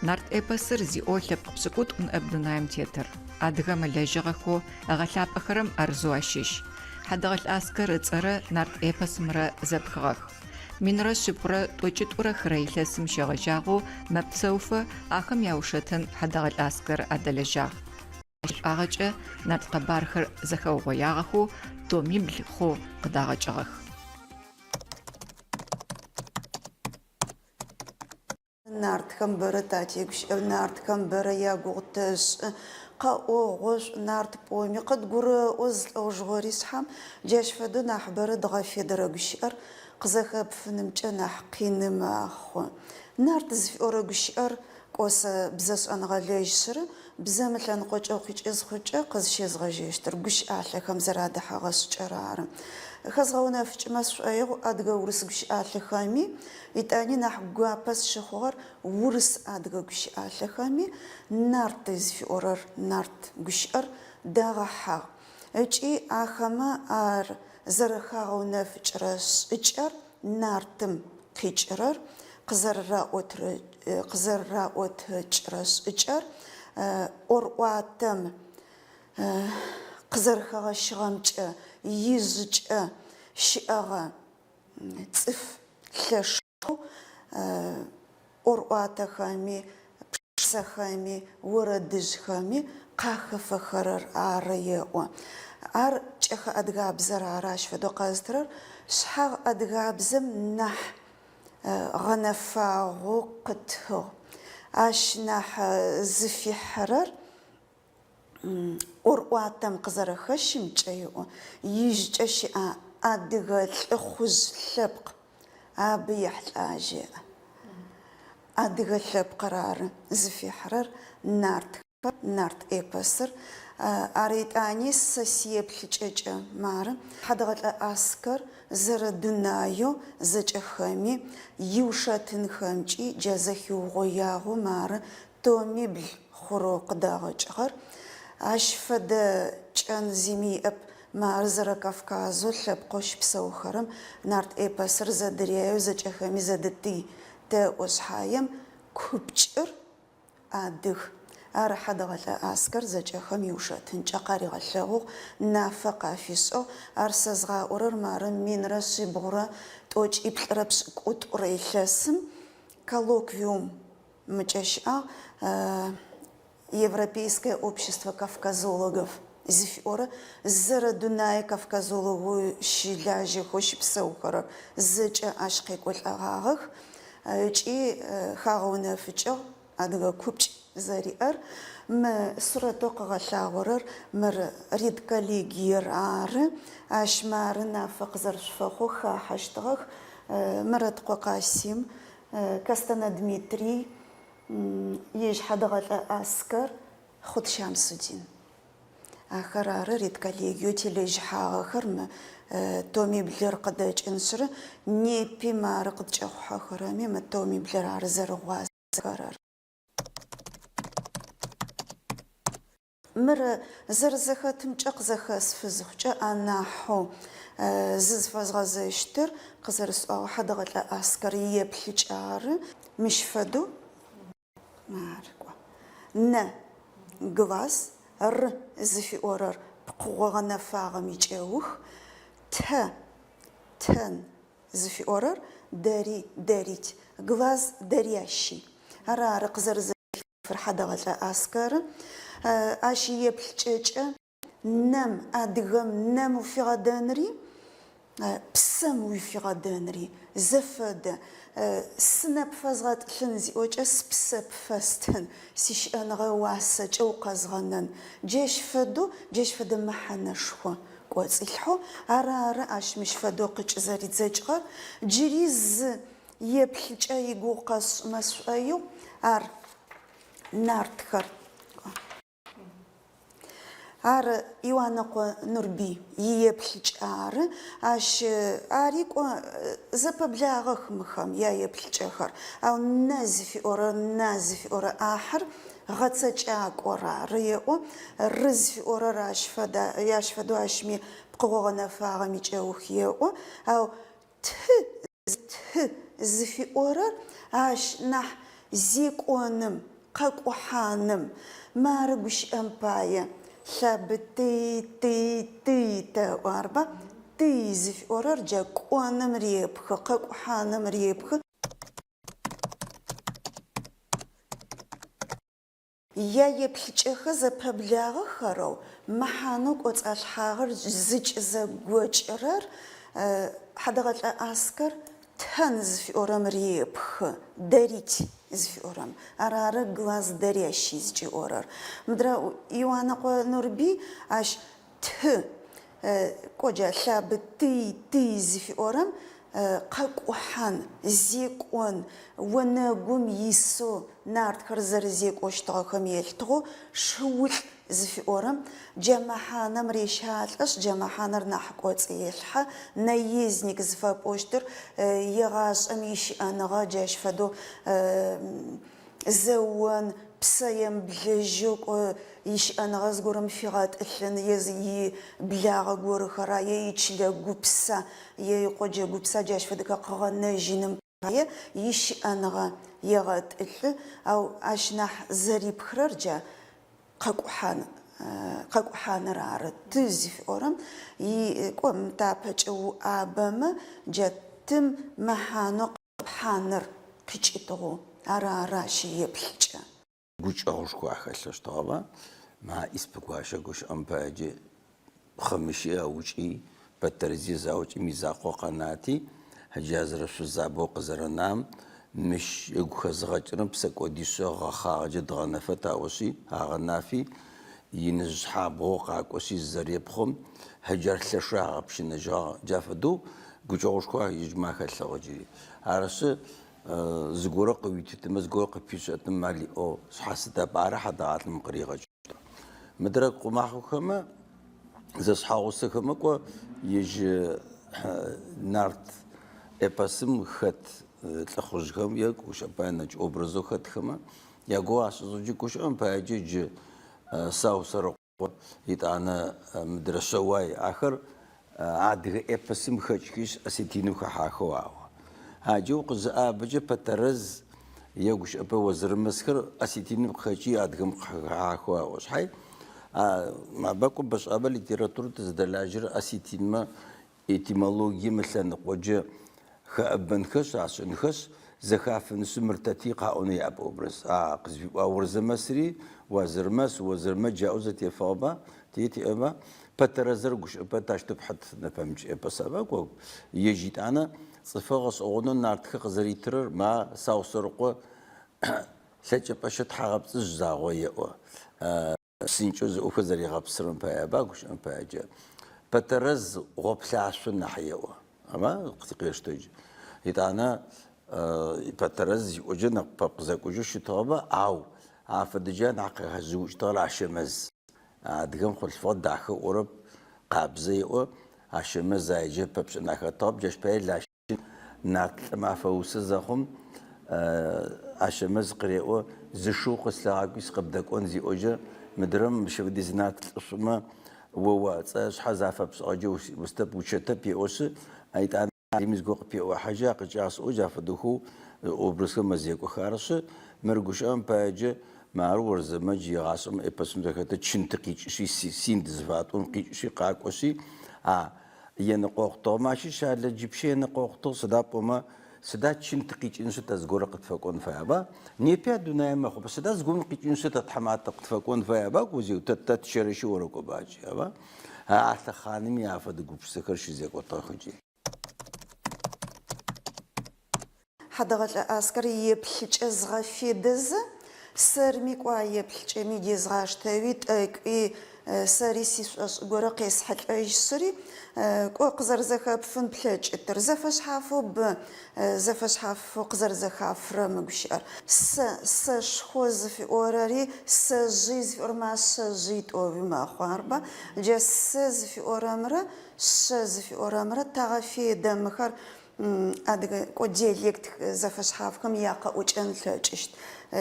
Нарт эпосыр зиӏо лъэпкъ пшӏыкӏутӏу ныӏэп дунаим тетыр. Адыгэ мэлэжьыгъэхэу эгъэлъапӏэхэрэм арзу ащыщ. Хьэдэгъэлӏ Аскэр ыцӏэрэ нарт эпосымрэ зэпхыгъэх. Минрэ шъипкъурэ тӏокӏитӏурэ хырэ илъэсым щегъэжьагъэу мэпсэуфэ ахэм яушэтын хьэдэгъэлӏ Аскэр адэлэжьагъ. Ащыӏагъэкӏэ нарт къэбархэр зэхэугъоягъэхэу томибл хъу къыдагъэкӏыгъэх. Нартхэм бэрэ татегущыӏэ, нартхэм бэрэ ягугъутэшӏы, къэӏогъошӏ нарт пӏоми къыдгурэӏо злӏэужьыгъэри шъхьам джащ фэдэу нахь бэрэ дгъэфедэрэ гущыӏэр къызэхэпфынымкӏэ нахь къины мэхъу. Нарт зыфиӏорэ гущыӏэр кӏосэ бзэ шӏэныгъэлэжьышърэ бзэ мылъэныкъокӏэ къуикӏэ зхъукӏэ къызщезгъэжьэщтыр гущыӏалъэхэм зэрадэхьагъэшӏыкӏэр ары. Хэзгъэунэфыкӏымэ сшӏоигъу адыгэ урыс гущыӏалъэхэми итӏани нахь гуапэ сщыхъугъэр урыс адыгэ гущыӏалъэхэми нарт зыфиӏорэр нарт гущыӏэр дэгъэхьагъ. Ыкӏи ахэмэ ар зэрэхагъэунэфыкӏрэ шӏыкӏэр нартым къикӏырэр къызэрэраӏотэкӏрэ шӏыкӏэр ӏорӏуатэм къызэрэхэгъэщыгъэмкӏэ ижъыкӏэ щыӏэгъэ цӏыф лъэшэу ӏорӏуатэхэми пшысэхэми орэдыжъхэми къахэфэхэрэр ары еӏо. Ар кӏэхэ адыгабзэр ары ащ фэдэу къэзытырэр шъхьагъ адыгабзэм нахь гъэнэфагъэу къытыгъ. Ащ нахь зыфихьырэр ӏорӏуатэм къызэрэхэщымкӏэ еӏо. Ижъыкӏэ щыӏэ адыгэ лӏыхъужъ лъэпкъ абы ехьылӏажьэ. Адыгэ лъэпкъыр ары зыфихьырэр нартхэр, нарт эпосыр. Ары итӏани сэ сеплъыкӏэкӏэ мары хьэдэгъэлӏэ Аскэр зэрэдунаеу зэкӏэхэми иушэтынхэмкӏи джа зэхиугъоягъэу мары томибл хъурэу къыдагъэкӏыгъэр. Ащ фэдэ кӏэн зими иӏэп мары Зэрэкавказэу лъэпкъэу щыпсэухэрэм нарт эпосыр зэдырееу зэкӏэхэми зэдытый дэӏо шъхьаем купкӏыр адых. Ары хьэдэгъэлӏэ Аскэр зэкӏэхэм иушэтынкӏэ къаригъэлъэгъугъ, нафэ къафишӏыгъ. Ар сэ згъаӏорэр мары минрэ шъибгъурэ тӏокӏиплӏырэ пшӏыкӏутӏурэ илъэсым коллоквиум мыкӏэ щыӏагъ. Европейское общество кавказологов зыфиӏорэ зэрэдунае кавказологоу щылажьэхэу щыпсэухэрэр зэкӏэ ащ къекӏолӏэгъагъэх. Ыкӏи хагъэунэфыкӏыгъ адыгэ купкӏ зэриӏэр мы сурэтэу къыгъэлъагъорэр мыр редколлегиер ары. Ащ мары нафэ къызэрэшъуфэхъоу хахьэщтыгъэх. Мэрэткъо Къасим, Кастанэ Дмитрий, ежь хьэдэгъэлӏэ Аскэр, Хъут Шамсудин. Ахэр ары редколлегиеу телэжьыхьагъэхэр мы томиблыр къыдэкӏыншърэ непи мары къыткӏэхъухэрэми мы томиблыр ары зэрыгъуазэхэрэр. Мыр зэрэзэхэтымкӏэ къызэхэсфызыхъукӏэ анахьэу зызфэзгъэзэщтыр къызэрысӏуагъ хьэдэгъэлӏэ Аскэр еплъыкӏ ары. Мыщ фэдэу маркӏо. Нэ глаз р зыфиӏорэр пкъыгъо гъэнэфагъэм икӏэух. Тэн зыфиӏорэр дэрить. Глаз дэрящий. Ары къызэрэзэфыр хьэдэгъэлӏэ Аскэр. Ащ еплъыкӏэкӏэ нэм адыгэм нэм уфигъэдэнри псэм уфигъэдэнри зэфэдэ. Сынэпфэ згъэтӏылъын зиӏокӏэ спсэ пфэстын сищыӏэныгъэ уасэкӏэ укъэзгъэнэн. Джащ фэдэ мэхьанэшхо кӏоцӏилъхьэу ары ащ мыщ фэдэу къыкӏ зэридзэкӏыгъэр. Джыри зы еплъыкӏэ игугъу къэсшӏымэ сшӏоигъу ар нартхэр. Ар Иоанныкъо Нурбий иеплъыкӏ ары. Ащ ари кӏо зэпэблагъэх мыхэм яеплъыкӏэхэр. Ау нэ зыфиӏорэ ахьыр гъэцэкӏакӏорар еӏо рыз фиӏорэр яшфэдэу ашми пкъыгъогъэнэфагъэм икӏэух еӏо ау ты зыфиӏорэр ащ нахь зекӏоным къэкӏухьаным мары гущыӏэм пае лъабы ты тэӏуарба ты зыфиӏорэр джа кӏоным репхы къэкӏухьаным репхы еплъыкӏэхэ зэпэблагъэхэрэу мэхьанэу кӏоцӏалъхьагъэр зыкӏызэгокӏырэр хьадэгъэлӏэ Аскэр тэн зыфиӏорэм репхы дэрить зыфиӏорэм арары глаз дэрящий зыкӏыӏорэр мыдрэ Иоаннэкъо Нурбий ащ ты кӏоджа лъабы ты зыфиӏорэм къэкӏухьан зекӏон онэгум исо нартхэр зэрызекӏощтыгъэхэм елъытыгъэу шыулӏ зыфиӏорэм джэмэхьанэм рещалӏэшъ джэмэхьанэр нахь кӏоцӏы елъхьэ наездник зыфэпӏощтыр егъашӏэм ищыӏэныгъэ джащ фэдэу зэон псэем блэжьэу ищыӏэныгъэ зыгорэм фигъэтӏылъын иблагъэ горыхэра ичылэ гупса икъоджэ гупса джащ фэдэхэ къыгъэнэжьыным пае ищыӏэныгъэ егъэтӏылъы ау ащ нахь зэрипхырэр джа къэкӏухьаныр ары ты зыфиӏорэм кӏом тапэкӏэ уӏабэмэ джа тым мэхьанэу къэпхьаныр къикӏытыгъэу арары ащ еплъыкӏэ гучӏэгъушхуа хэлъэщтыгъэба ма испыкӏуащэ гущыӏэм паеджэ хъымыщи аукӏи бэтэрзи заукӏи закъо къэнати хьэджа зэрэшъузабэу къызэрэнам мыщ ыгу хэзгъэкӏырым псэкӏодишъэ гъэхъагъэджэ дгъэнэфэ таӏошъи агъэнафи иныжъ шъхьабгъэу къакӏошъи зэрепхъум хьэджэр лъэшагъэ пщынэжьыгъэ джа фэдэу гучӏэгъушхуа ижъыма хэлъэгъо джыри арышъы зыгорэ къыуитытымэ зыгорэ къыпишъэтым алиӏо шъхьасыдэ бары хьадэгъалъым къыригъэкӏыщтыр мыдрэ къумахъохэмэ зэшъхьагъусэхэмэ кӏо ежь нарт эпосым хэт лӏыхъужъхэм гущыӏэм нэкӏ образэу хэтхэмэ ягоу ашӏызэджи гущыӏэм паеджэ джы Сау Сарыкъо итӏанэ мыдрэ Шъэуай ахэр адыгэ эпосым хэкӏхи осетиным хэхьахэу ау аджэу къызыӏабэджэ Пэтэрэз егущыӏэпэ озырымэсхэр осетиным къыхэкӏи адыгэм къыхьахэу ау шъхьай мабэкӏо бэшӏабэ литературэ тызэдэлажьэр осетинмэ этимологиемэ лъэныкъоджэ хэӏэбэнхэшъ ашӏэнхэшъ зэхафынышъ мыртэти къаӏонэ яӏэпэ образ къызфиӏуа Урзэмэсри озырмэ джаӏэу зэтефэгъэба тиӏэба Пэтэрэзыр гущыӏэпэ тащтэп хьэт нэпэмыкӏ эпосаба кӏо ежь итӏанэ цӏыфэ гъэшӏэгъонэу нартхэ къызэритырэр ма Сау Сарыкъо лъэкӏэпӏэщэ тхьагъэпцӏыжь загъо еӏо псынкӏэу зыӏофэ зэригъэпсырэм паеба гущыӏэм паеджэ Пэтэрэз гъоплъашъо нахь еӏо ама къытыкъештэдж итӏанэ Пэтэрэз зиӏоджэ нэпэ къызэкӏожьэу щытыгъэба ау афэдэджа нахь къыхьэжъыуцӏтыгъэр Ащэмэз адыгэм хъулъфыгъэ дахэ ӏорэп къабзэ еӏо Ащэмэз аеджэ пэпшӏынахэтыгъэп джащ пае лащын нарт лӏымафэ усэ зэхъум Ащэмэз къыреӏо зышу къыслъэгъакӏуи сыкъыбдэкӏон зиӏоджэ мыдрым щэвэдиз нарт лӏышъумэ уацӏэ шъхьэ зафэпшӏыгъэджэ устэп учэтэп еӏошъы итӏанэ зыгорэ къыпеӏуахьэжьэ къыкӏасӏоджь афэдэхэу образхэм мэзекӏох арышъы мыр гущыӏэм паеджэ мары Урзэмэдж егъашӏэм эпосым зэхэтэ чынтэ къикӏышъи син дызфатӏон къикӏышъи къакӏошъи еныкъокъутыгъэмэ ащи щалэ джипщэ еныкъокъутыгъ сыда пӏомэ сыда чынтэ къикӏыншъы тэ зыгорэ къытфэкӏон фаеба непи дунай мэхъу сыда зыгорэ къикӏыншъы тэ тхьэматэ къытфэкӏон фаеба гузеу тэ тщэрэщи орэкӏобаджи аба алъэхъанэми афэдэ гупшысэхэр щызекӏотыгъэхэкӏи хьадэгъэлӏэ Аскэр еплъыкӏэ згъэфедэзэ сэрми кӏуа еплъыкӏэми дезгъаштэуи тӏэкӏуи сэри сишӏошӏ горэ къесхьылӏэжьышъыри кӏо къызэрэзэхэпфын плъэкӏытыр зэфэшъхьафэу къызэрэзэхафырэм гущыӏэр сэшхо зыфиӏорэри сэжъый зыфиӏорэмэ шэжъый тӏоуи мэхъу арба джа сэ зыфиӏорэмрэ шъэ зыфиӏорэмрэ тагъэфедэмыхэр أدغ كو ديالكت زفشحافكم ياقا وجن تلاجشت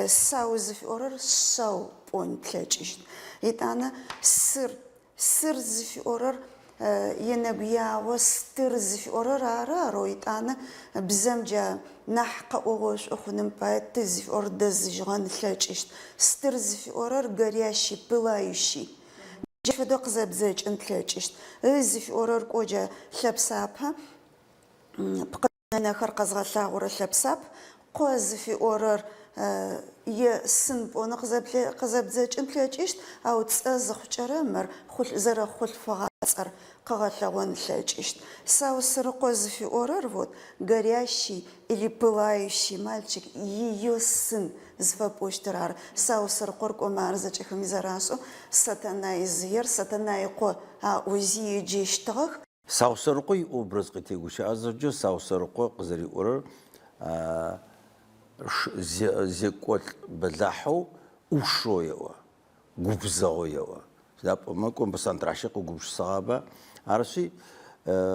ساو زفيورر ساو بون تلاجشت يتانا سر زفيورر ينبيا وستر زفيورر رارو يتانا بزمجا نحق اوغوش اخنم بايت زفيور دزجغان تلاجشت ستر زفيورر غرياشي بلايشي جفدق زبزج انتلاجشت زفيورر كوجا شبسابها بقنا خرق زغلاغور لبساب قوز في أورر يسن بون قزب زج انتلاجشت أو تزخ جرمر خل زر خل فغاصر قغلاغون تلاجشت ساو سر قوز في أورر вот горящий или пылающий мальчик ее сын звапоштарар сау сыр корко марзачхам зарасу сатана изер сатана ико а узи джештах ساوسرقي أبرز قتيجوش أزرجو ساوسرقو قزري أورر زكوت بلحو وشويوا جوبزاويوا داب ما كون بس انتراشق وجوبش صعبة عرفي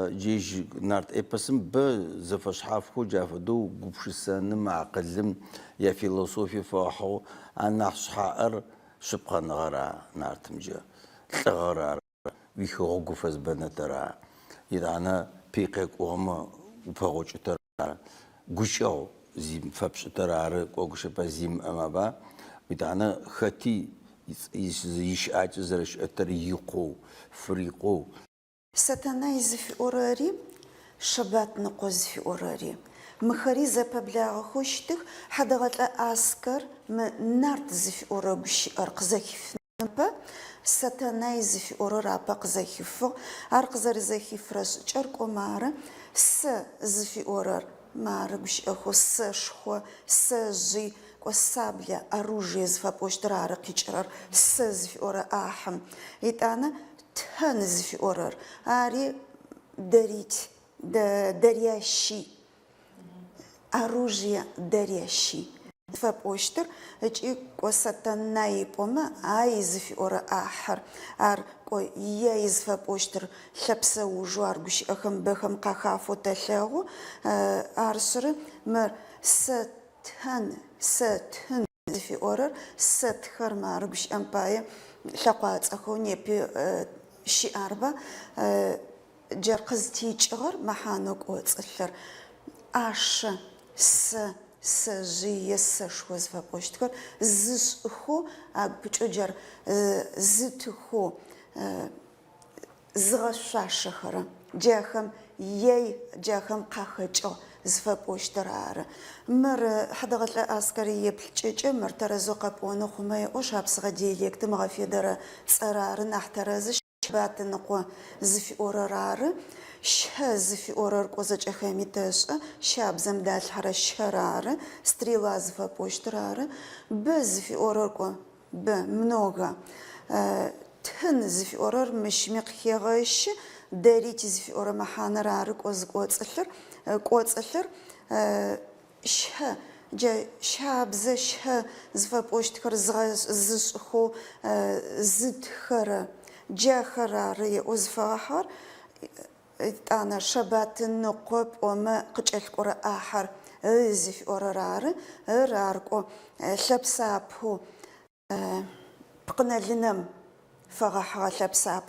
جيج نارت إبسم بزفش حافو جافدو جوبش السن مع قلم يا فيلسوفي فاحو أنا حائر شبقا نغرا نارت مجا تغرا ويخو جوفز بنترا إذا أنا بيقك وما وفاقوش ترى قشوا زيم فبش ترى قوش بزيم أما با إذا أنا خاتي يش أجزرش أتريقو فريقو ساتانا في أوراري شبات نقوز في أوراري مخاري زبابلا خوشتك حدغت أسكر من نارت في أورابش أرقزاكي نبا ساتانايز في أورورا باق زخيفو أرقزر زخيفرش جركو مارا زفي أورور مارا بش أخو سشخو سجي وسابيا أروجي زفا بوشترار قيجرار زفي أورا آحم يتانا تهن زفي أورور آري دريت درياشي أروجي درياشي فبوشتر اجي قصتناي بوما عايز في أورا آخر كو يايز فبوشتر شبسة وجوار قش أخم بخم قخافو تشاغو أرسر مر ستهن في أورا ستخر مار قش أمبايا شقات أخو نيبي شي أربا جرقز تيجغر محانوك وتصلر أش سجية سشوز فبوشتكر زشخو أبتشجر زتخو زغشاشخرا جاهم يي جاهم قاخجو زفبوشترار مر حدغت العسكرية بلجج مر ترزق بونو خماي وشابس غديليك تمغفيدر صرار نحترزش بات نقو زفي أورار شهز في أورار قوزج أخامي تاشا شاب زمدال حرش شرار ستريلا زفا بوشترار بز في أورار قو بمنوغا تهنز في أورار مشمق خيغاش داريت في أورار محانا رار قوز قوز أثر شه جا شاب زشه زفا بوشتكر زش خو زد خرا جا خراري وزفاحر أنا شبات النقب وما قتل قرا آخر زف أورار راركو شبسابو بقنا لنم فغاحة شبساب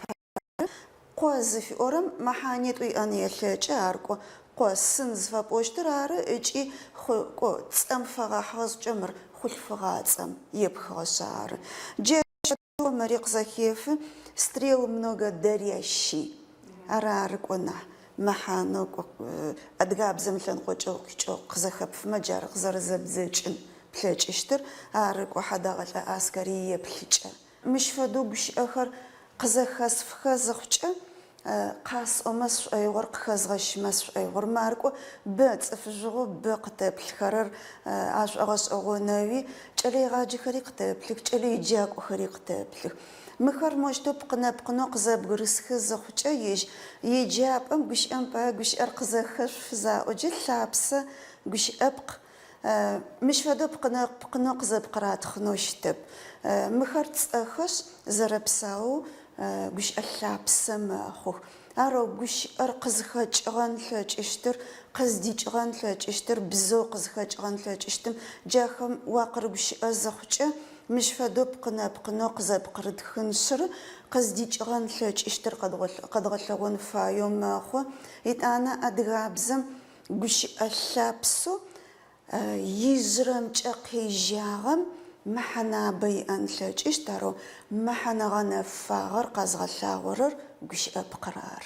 قوز في أورم محانيت وي أني شجاركو قوز سنز فبوشترار إجي خو تسم فغاحة جمر خل فغاتسم يبخشار جا مريق زكيف ستريل много дарящий أراركونا محانوك أدقاب زملن قوچو قزخب فمجار قزر زبزجن بلج اشتر أراركو حداغل عسكرية بلج مش فدو بش آخر قزخس فخزخچ قاس أمس أيور قزغش مس أيور ماركو بات فجو بقتب الخرر عاش أغش أغنوي جلي غاجي خريق تبلك جلي جاك خريق تبلك مخر مشتو بقنا قزاب غرس خزخچ يجاب أم غش أم با غش أرقزخش فزا وجل لابس غش أبق مش فدو بقنا قزاب قرات خنوشتب مخر تسخش زربساو غش ألابس ما خو أرو قشر قزخجغن لجشتر قزديجغن لجشتر بزو قزخجغن لجشتم جاخم واقربش أزخجة مش فدوب قنا قزب قرد خنشر قزديجغن لجشتر قد غلغون فايوم أخو أنا أدغابزم قش اللابسو يجرم تقيجاغم محنا بي أنلج إشترو محنا غنا فاغر قزغ لاورر قش أبقرار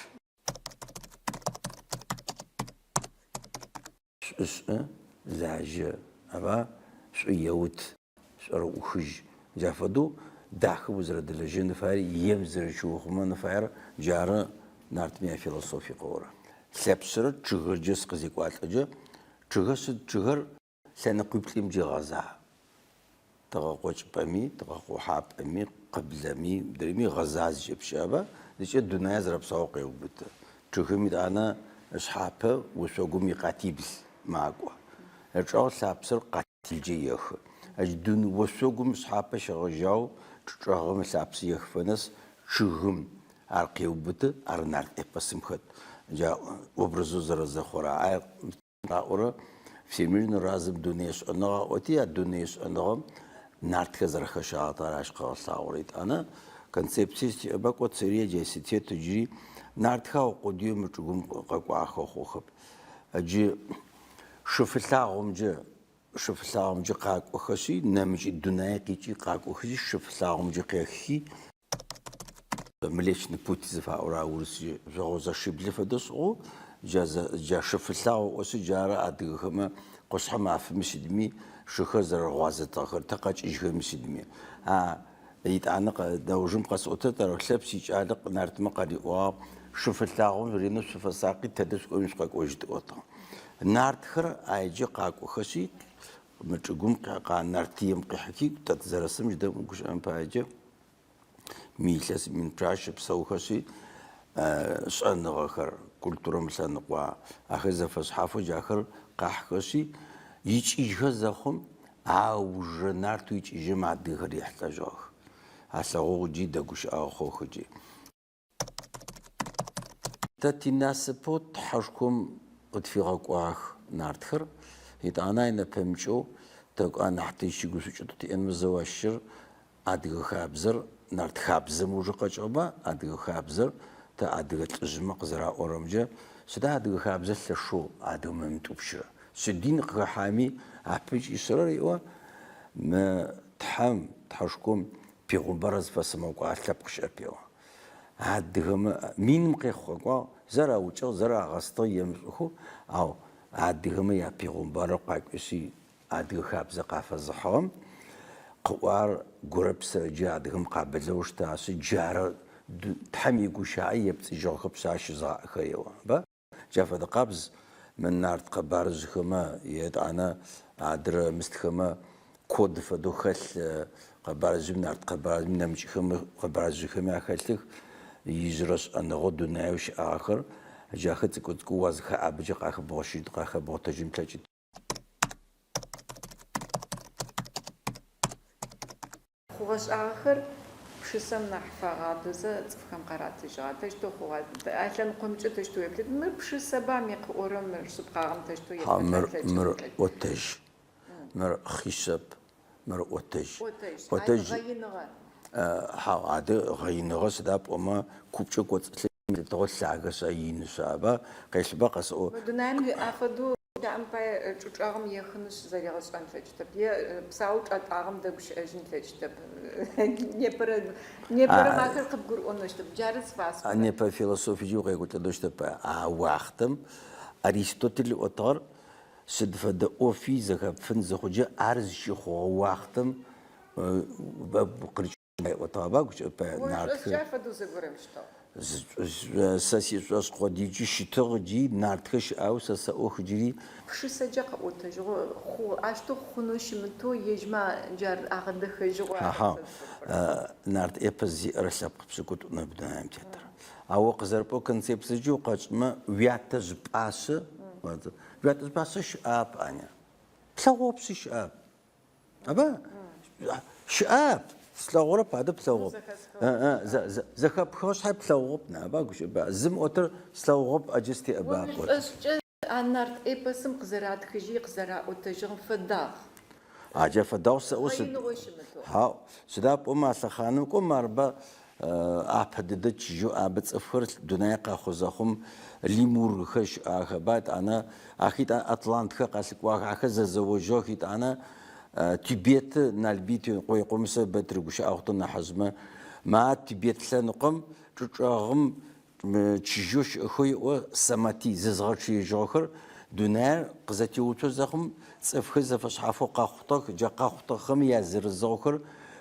زعج أبا يوت روخج جافدو داخل وزر دلجين فاري يمزر شوخ من فار جارة نارتمية فيلسوفي قورة سبسر تشغر جس قزيق والتجا تشغر سنقبلهم جغازا تغاقوش بامي تغاقو حاب امي قبلمي دريمي غزاز جيب شابا ديش الدنيا زرب سوقي وبت تشغمي انا اصحابه وسوقمي قاتيبس معقوا الشغل سابسر قاتل جيخ الدن وسوقم اصحابه شغجاو تشغم سابس يخفنس شغم عرقي وبت ارنار ابسمخت جا وبرزو زرز خورا اورا في مجن رازم دنيش أنها أتي الدنيش أنهم نارت كزر خشاعة راش قاصا أوريت أنا كونسبسيس بقى سريع جسيتي تجري نارت خاو قديم تقوم قاقوا خو أجي شوف الثاهم جا قاقوا خشي نمج الدنيا كيجي قاقوا خشي شوف الثاهم جا قاخي مليش نبوتي زفا أورا ورسي زوجة شبلي فدسو جا شوف الثاو وسجارة أديهم قصح ما في مسدمي شو خزر غازة تاخر تقاش إيش مسدمي يتعنق دوجم قصوته ترى خلبسي جالق نارت مقالي شوف الثاو رينو شوف الساقي تدس قومش قاك وجد وطا نارت خر أيجي قاك وخشي متقوم قا نارتيم قحكي تتزرسم جدا مكش أم بايجي ميلس من براش بسو خشي سأل نغخر كولتورا مثلا نقوا أخذ فصحافه جاخر قحكشي يجي خزخم أو جنارتو يجي جمع دغري يحتاجه هسا هو جدا قش أخو خجي تاتي الناس بوت حشكم قد في غاقواخ نارتخر هيت أنا إن بمشو تق أنا حتى شيء قصو تي إن مزواشر أدغ خابزر نارت خابزر موجو قجبا أدغ خابزر تا أدغ تجمع زرا أورمجا سدا أدغ خابزر لشو أدغ ممتوبشر سدين قحامي أبيج إسرار يوا ما تحشكم بيغمبرز فسموكو أتلبقش أبيوا أدغم مين مقيخوكو زرا وجو زرا غسطو يمزخو أو أدغم يا بيغمبر قاكسي أدغ خابزر قافزحهم قوار قرب سرجع أدغم قابل زوج تاسي جار تحمي قشاعية بتجاخ بساش زا خيوا با جاف قابز من نارت قبارز خما يدعنا عدر مستخما كود فدخل قبارز من نارت قبارز من نمشي خما قبارز خما خلتك يجرس أن غد ناوش آخر جاخت كود كواز خاب جاخ بوشيد قاخ بوتجم تجد خوش آخر بشسم نحفاغات زا تفهم قرات جات تشتو خوات أصلاً قمت تشتو يبلد مر بشسبا ميق أورم مر سبقام تشتو يبلد مر وتج مر خشب مر وتج وتج غينغا عاد غينغا سداب وما كوبشو قوت تقول ساعة ساين سابا قيس بقى سو دنام أخذوا دعم باي تجارم يخنس زي غصان فجتب يا بساوت أتعرم دبش أجن فجتب نيبر ما كل قبقر أنشتب جارس فاس نيبر فيلسوفي جو قلت دشتب وقتم أرسطوطل أطار سد فد أوفي زخب فن زخجة أرز شخو وقتم بقرش وطابق نارك جافة دوز برمشتو ساسي سواس قديجي شتغجي نارتكش أو ساسا أخجري شو سجق وتجو خو عشتو خنوش متو يجمع جار أخذ خجوا نارت إبزي رسب بسكوت نبدأ أمتيتر أو قزربو كنسيب سجو قاش ما وياتز باس وياتز باس شاب أنا بسواب شاب أبا شاب سلاغورة بعد بلاغوب زخبخوش هاي بلاغوب نابا قش زم أوتر سلاغوب أجستي أباك نارت إبسم قزرات خجي قزرات وتجن فداغ عجب فداغ سأوسد ها سداب أما سخانو كم مربا أبدت جو أبد أفكر دنيا قاخذهم ليمور خش أخبات أنا أخيت أطلانت خاصك وأخذ زوجه أخيت أنا تبيت نالبيت قوي قمص بترجوش أخطنا حزمة ما تبيت لنقم تجاهم تشجوش خوي وسماتي زغر شيء جاخر دنيا قزتي وتوزخم صفخز فشحفو قاخطك جا قاخطك خم يزر الزاخر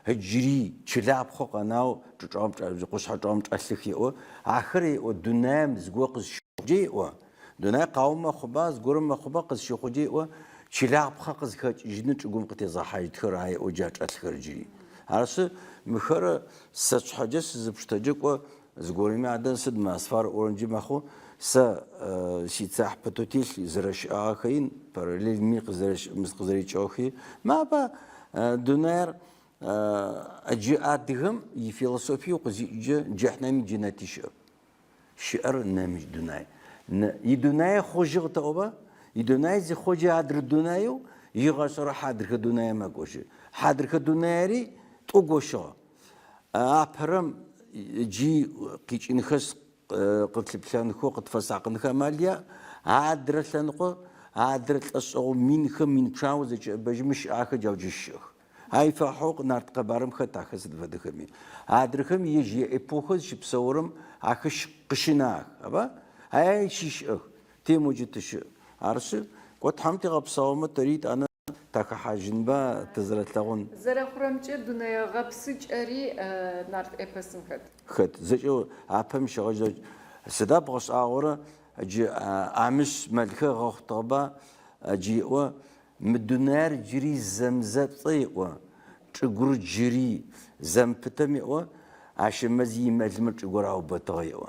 هجري تلعب خو أناو تجام قش حجام تأسلخي آخري ودنيا مزجوق الشجي دنيا قوم خباز قرم خباز شجي تلعب خاقز خج جنت قوم قتي زحايد خراي وجات أسخرجي عرس مخر سش حاجة زبشتجك زقوري عدن سد ما أصفار أورنجي مخو سيتسح بتوتيل زرش آخرين paralel ميق زرش مستقزري شاخي ما با دنيا أجي أدهم يفلسفي وقزي جهنمي جناتي شعر نمج دنيا يدنيا خوجه تأوبا يدنيا زي خوجه حدر دنيا يغاشر حدر دنيا ما قوشه حدر دنيا توقوشه أبرم جي كيش إنخس قتل بلان خو قد فساق نخماليا عادر لانقو عادر الأسعو من تشاوز بجمش آخر جوجش هاي فحوق نارت قبارم خطا خسد فدخمي عادرخم يجي إبوخز شبصورم آخش قشناخ أبا هاي شيش تيموجي تش عرس قد حمتي غبصومة تريد أنا تاك حاجن با تزرت لغون زرخرمچ دنيا غبسج أري نارت إبسم خد زجو عبهم شغج سدا بغش آورا جي عمش ملكة غخطبا جي و مدنار جري زمزت طيق تقر جري زمبتمي و عشان مزي مجمع تقر أو بطاي و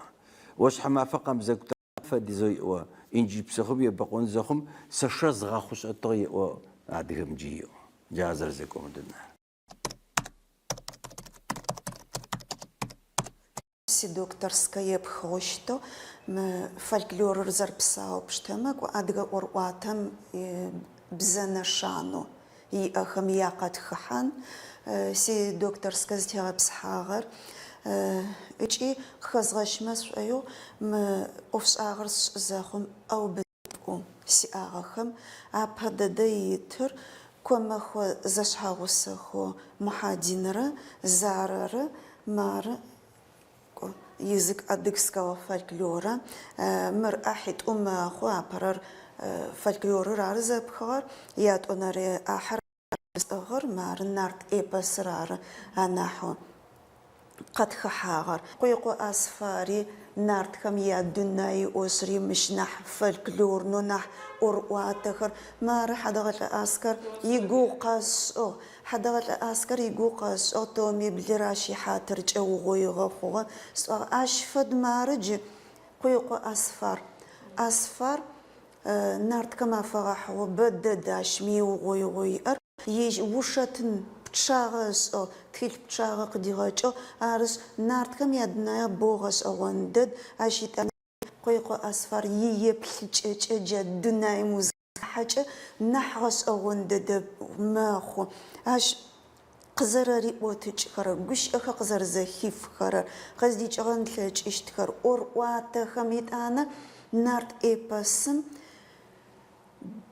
وش حما فقام زكتا فدي زي و إنجي بسخم يبقون زخم سشرز غاخوش الطاي و عادهم جيو جازر زكو مدنار докторское пхошто фольклор зарпсау пштамак адга орватам бзанашану и ахамьякат хахан си докторское зтягапсхагар ичи хазгашмас аю офсагарс захум ау бу си агахам ападада итер комахо зашхагусахо махадинра зарара мара язык адыгского фольклора мэр ахит умаху апарар фольклоры рарза пхар яд онаре ахар стагар мар нарт эпасрар анаху قدخحاغر قيقو أسفاري نارت خم يادناي أسري مشنح فلكلور نح أرواتخر ما رح حدغت أسكر يجوقاس أو حدغت أسكر يجوقاس أو تومي بلراشي حاترج أو غيغ خوغ أشفد مارج قيقو أسفار نارت كما فرح وبدد داشمي وغيغير يج وشتن بتشاغس أو تيل بتشاغ قديغاچو أرس نارت كم يدنا بوغس أوندد أشيت أنا قيقو أسفار يبلج جدنا موز حاجة نحرس أوندد ماخو أش قزرري وتج خرر قش أخ قزر زخيف خرر قصدي أغن تلج إشتخر أور واتخميت أنا نارت إبسم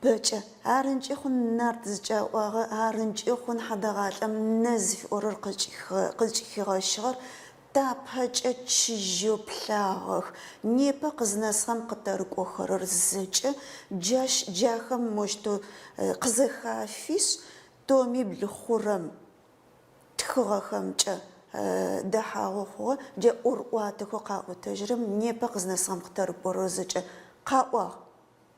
بچه هرنچ خون نرد زجا واقع هرنچ خون حداقل ام نزف اورر قلچ خاشر تاب هچ چجو پلاغ نیپا قزناس هم قطرق اخرر زجا جاش جاخم مشتو قزخافیس تومی بالخورم تخغخم چه دحاغو خو جا اورواتخو قاقو تجرم نیپا قزناس هم قطرق اورر زجا قاقو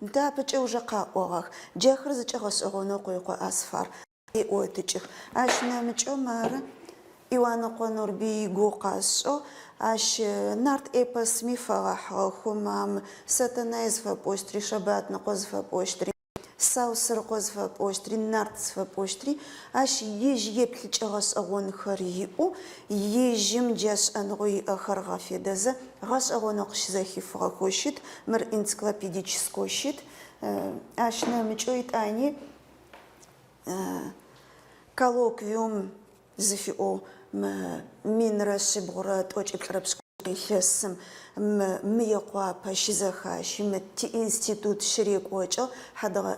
دا بچه وجه قاقوغ جاخر زجاغس اغونو قيقو أسفار إيو تجيخ أش نامجو مارا إيوانو قنور بيقو قاسو أش نارت إيباس ميفاغح خمام ستنايز فابوشتري شبات نقوز فابوشتري Саусыркъо зыфэпӏощтри, нарт зыфэпӏощтри, ащ ижъ еплъыкӏэ гъэшӏэгъонхэр иӏу, ижъым джашӏэныгъо иӏэхэр гъэфедэзэ, гъэшӏэгъонэу къыщызэхифыгъэхэу щыт, мыр энциклопедическэу щыт, ащ нэмыкӏэу итӏани коллоквиум зыфиӏэу минрэ шъибгъурэ тӏокӏиплӏырэ пшӏыкӏутӏу илъэсым Мыекъуапэ щызэхащи, мы тиинститут щырекӏокӏэ Хьэдэгъэ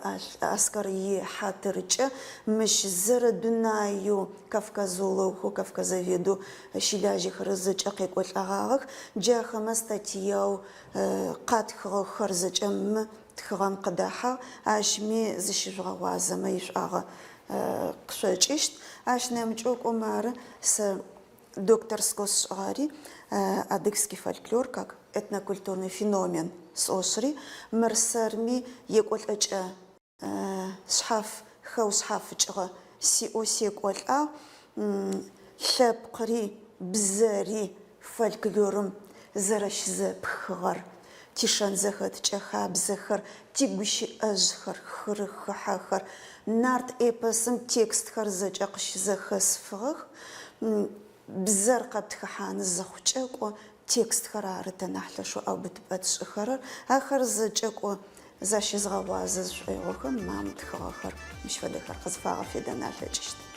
Аскэр ихьатыркӏэ мыщ зырэ дунаеу кавказолόγхэу, кавказоведэу щылажьэхэр зэкӏэ къекӏолӏагъагъэх, джахэмэ статьяу къатхыгъэхэр зэкӏэ мы тхыгъэм къыдахьагъ, ащми зыщыжъугъэгъуазэмэ ишӏуагъэ къышъокӏыщт, ащ нэмыкӏэу кӏомэ ары сэ докторскэу сшӏыгъари, адыгский фольклор как этнокультурный феномен сӏошъри, мыр сэрми екӏолӏэкӏэ шъхьаф хэу шъхьафыкӏыгъэ сиӏо секӏолӏагъ, лъэпкъри бзэри фольклорым зэрэщызэпхыгъэр, тишэнзэхэткӏэ хабзэхэр, тигущыӏэжъхэр, хырых хыхьэхэр, нарт эпосым текстхэр зэкӏэ къыщызэхэсыфыгъэх, бзэр къэптхыхьаны зыхъукӏэ кӏо текстхэр ары тэ нахь лъэшэу ӏэубытыпӏэ тшӏыхэрэр, ахэр зэкӏэ кӏо защызгъэгъуазэ зышӏоигъохэм мам тхыгъэхэр мыщ фэдэхэр къызфагъэфедэнэ алъэкӏыщт.